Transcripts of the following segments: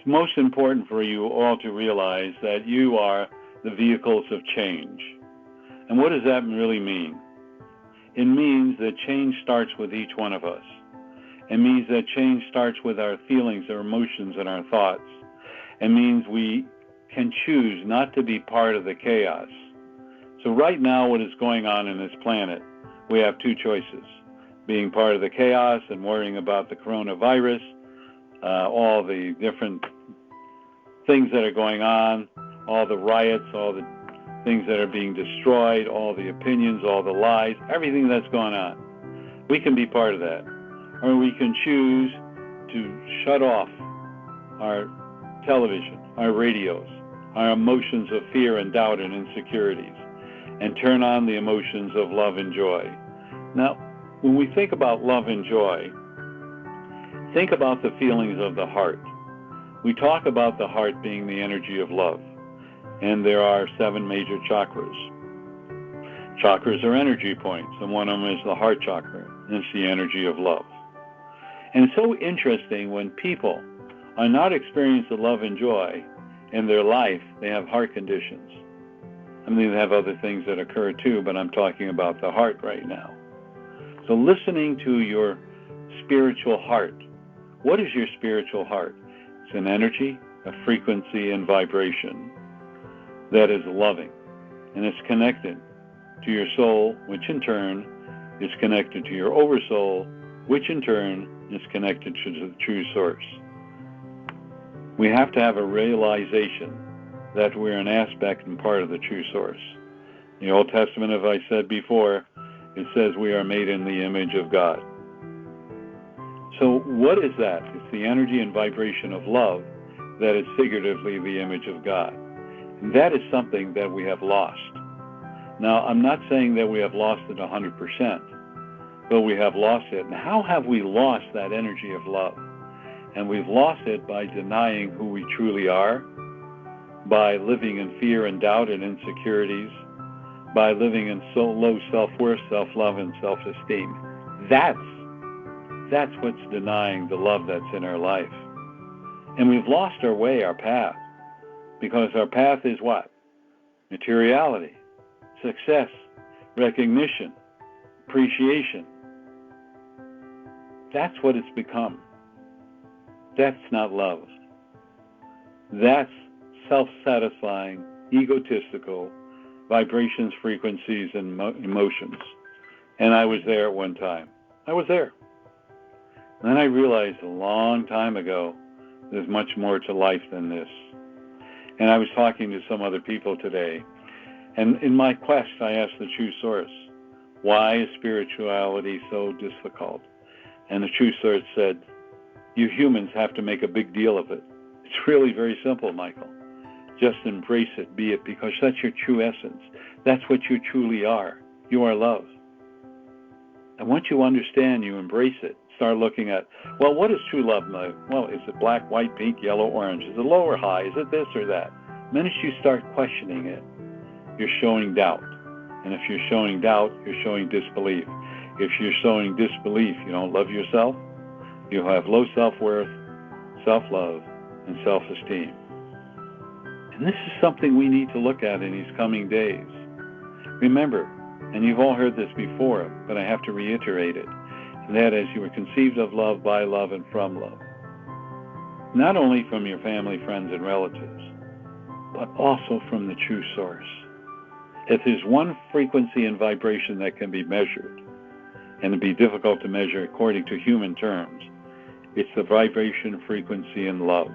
It's most important for you all to realize that you are the vehicles of change. And what does that really mean? It means that change starts with each one of us. It means that change starts with our feelings, our emotions, and our thoughts. It means we can choose not to be part of the chaos. So right now, what is going on in this planet, we have two choices: being part of the chaos and worrying about the coronavirus, all the different things that are going on, all the riots, all the things that are being destroyed, all the opinions, all the lies, everything that's going on. We can be part of that. Or we can choose to shut off our television, our radios, our emotions of fear and doubt and insecurities, and turn on the emotions of love and joy. Now, when we think about love and joy, think about the feelings of the heart. We talk about the heart being the energy of love, and there are 7 major chakras. Chakras are energy points, and one of them is the heart chakra, and it's the energy of love. And it's so interesting when people are not experiencing love and joy in their life, they have heart conditions. I mean, they have other things that occur too, but I'm talking about the heart right now. So listening to your spiritual heart. What is your spiritual heart? It's an energy, a frequency, and vibration that is loving. And it's connected to your soul, which in turn is connected to your oversoul, which in turn is connected to the true source. We have to have a realization that we're an aspect and part of the true source. In the Old Testament, as I said before, it says we are made in the image of God. So what is that? It's the energy and vibration of love that is figuratively the image of God. And that is something that we have lost. Now, I'm not saying that we have lost it 100%, but we have lost it. And how have we lost that energy of love? And we've lost it by denying who we truly are, by living in fear and doubt and insecurities, by living in so low self-worth, self-love, and self-esteem. That's what's denying the love that's in our life. And we've lost our way, our path, because our path is what? Materiality, success, recognition, appreciation. That's what it's become. That's not love. That's self-satisfying, egotistical vibrations, frequencies, and emotions. And I was there at one time. I was there. And then I realized a long time ago there's much more to life than this. And I was talking to some other people today, and in my quest I asked the true source, why is spirituality so difficult? And the true source said, you humans have to make a big deal of it. It's really very simple, Michael. Just embrace it, be it, because that's your true essence. That's what you truly are. You are love. And once you understand, you embrace it, start looking at, well, what is true love? Well, is it black, white, pink, yellow, orange? Is it low or high? Is it this or that? The minute you start questioning it, you're showing doubt. And if you're showing doubt, you're showing disbelief. If you're showing disbelief, you don't love yourself, you have low self-worth, self-love, and self-esteem. And this is something we need to look at in these coming days. Remember, and you've all heard this before, but I have to reiterate it, and that is you were conceived of love, by love, and from love. Not only from your family, friends, and relatives, but also from the true source. If there's one frequency and vibration that can be measured, and it'd be difficult to measure according to human terms, it's the vibration, frequency, and love.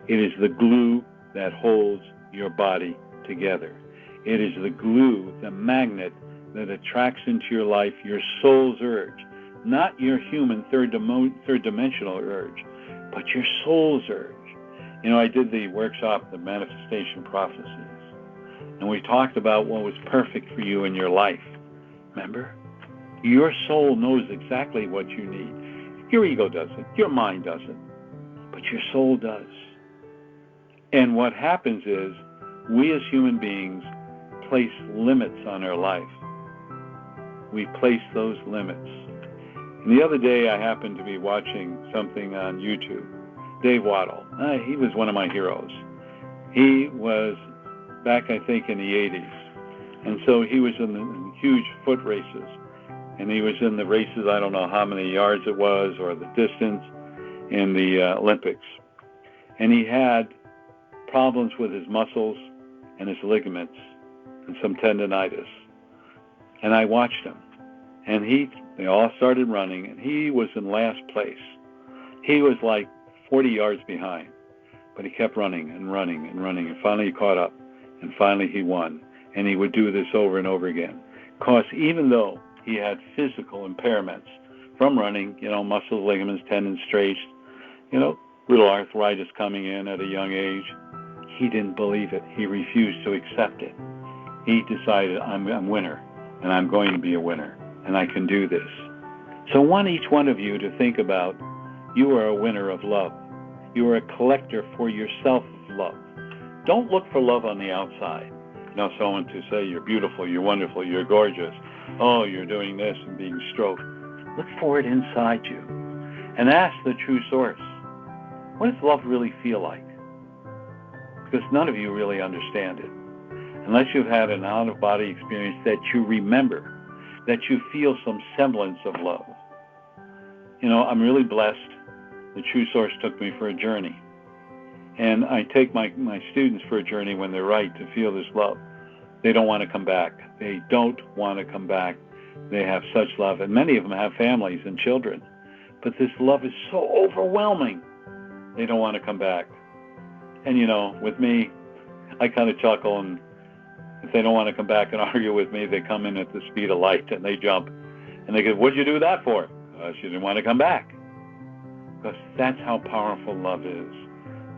It is the glue that holds your body together. It is the glue, the magnet that attracts into your life your soul's urge, not your human third-dimensional urge, but your soul's urge. You know, I did the workshop, the Manifestation Prophecies, and we talked about what was perfect for you in your life. Remember? Your soul knows exactly what you need. Your ego doesn't. Your mind doesn't. But your soul does. And what happens is, we as human beings place limits on our life. We place those limits. And the other day I happened to be watching something on YouTube, Dave Waddle. He was one of my heroes. He was back, I think, in the 80s. And so he was in the huge foot races. And he was in the races, I don't know how many yards it was, or the distance in the Olympics. And he had problems with his muscles and his ligaments and some tendonitis. And I watched him. And they all started running, and he was in last place. He was like 40 yards behind. But he kept running and running and running, and finally he caught up, and finally he won. And he would do this over and over again. Because even though he had physical impairments from running, muscles, ligaments, tendons stretched, little arthritis coming in at a young age, he didn't believe it. He refused to accept it. He decided, I'm a winner, and I'm going to be a winner, and I can do this. So I want each one of you to think about, you are a winner of love. You are a collector for yourself of love. Don't look for love on the outside. Someone to say, you're beautiful, you're wonderful, you're gorgeous. Oh, you're doing this and being stroked. Look for it inside you. And ask the true source, what does love really feel like? Because none of you really understand it. Unless you've had an out-of-body experience that you remember, that you feel some semblance of love. I'm really blessed. The true source took me for a journey. And I take my students for a journey when they're right to feel this love. They don't want to come back. They don't want to come back. They have such love. And many of them have families and children. But this love is so overwhelming. They don't want to come back. And, with me, I kind of chuckle. And if they don't want to come back and argue with me, they come in at the speed of light and they jump. And they go, what'd you do that for? She didn't want to come back. Because that's how powerful love is.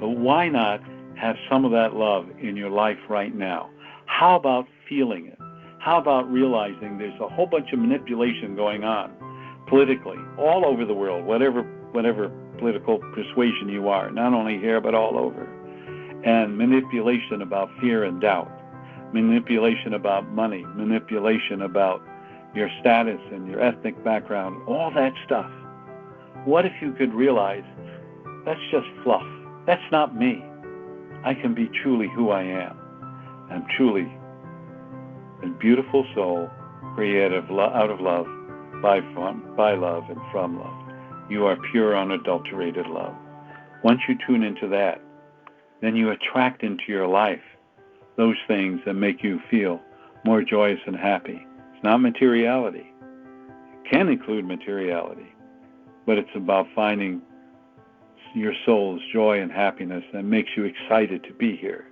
But why not have some of that love in your life right now? How about feeling it? How about realizing there's a whole bunch of manipulation going on politically all over the world, whatever political persuasion you are, not only here but all over. And manipulation about fear and doubt, manipulation about money, manipulation about your status and your ethnic background, all that stuff. What if you could realize that's just fluff? That's not me. I can be truly who I am. I'm truly a beautiful soul created out of love, by love, and from love. You are pure, unadulterated love. Once you tune into that, then you attract into your life those things that make you feel more joyous and happy. It's not materiality. It can include materiality, but it's about finding your soul's joy and happiness that makes you excited to be here.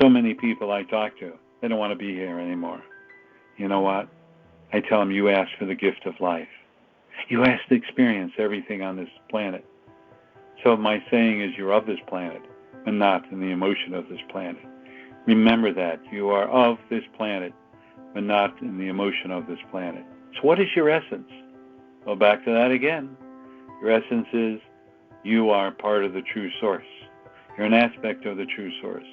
So many people I talk to, they don't want to be here anymore. You know what? I tell them, you asked for the gift of life. You asked to experience everything on this planet. So my saying is, you're of this planet, but not in the emotion of this planet. Remember that. You are of this planet, but not in the emotion of this planet. So what is your essence? Go back to that again. Your essence is, you are part of the true source. You're an aspect of the true source.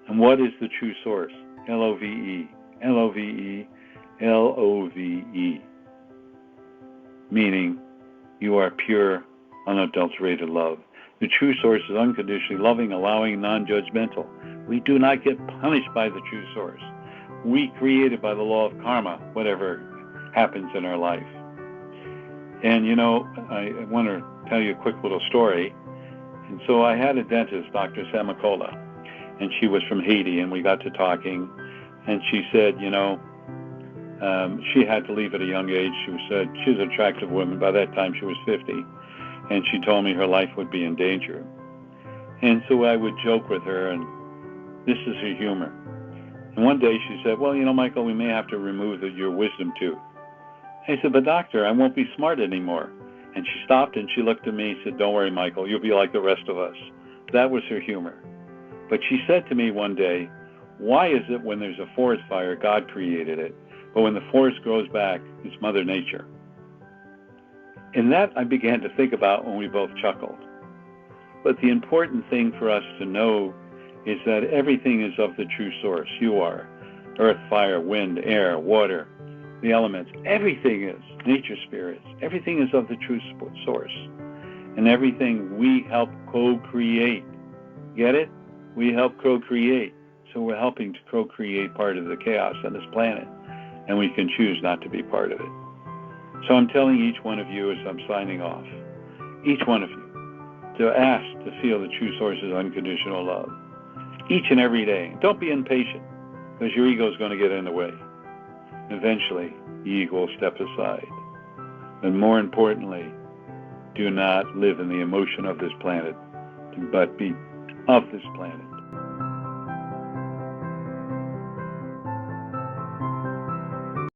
And what is the true source? L-O-V-E. L-O-V-E. L-O-V-E. Meaning, you are pure, unadulterated love. The true source is unconditionally loving, allowing, non-judgmental. We do not get punished by the true source. We created by the law of karma, whatever happens in our life. And I want to tell you a quick little story. And so I had a dentist, Dr. Samakola, and she was from Haiti, and we got to talking, and she said, she had to leave at a young age. She was an attractive woman. By that time, she was 50, and she told me her life would be in danger. And so I would joke with her, and this is her humor. And one day she said, well, Michael, we may have to remove your wisdom tooth. I said, but doctor, I won't be smart anymore. And she stopped and she looked at me and said, don't worry, Michael, you'll be like the rest of us. That was her humor. But she said to me one day, why is it when there's a forest fire, God created it, but when the forest grows back, it's Mother Nature? And that I began to think about when we both chuckled. But the important thing for us to know is that everything is of the true source. You are earth, fire, wind, air, water, the elements. Everything is nature spirits. Everything is of the true source. And everything we help co-create. Get it? We help co-create. So we're helping to co-create part of the chaos on this planet. And we can choose not to be part of it. So I'm telling each one of you as I'm signing off, each one of you, to ask to feel the true source of unconditional love. Each and every day. Don't be impatient, because your ego is going to get in the way. Eventually, the ego will step aside. And more importantly, do not live in the emotion of this planet, but be of this planet.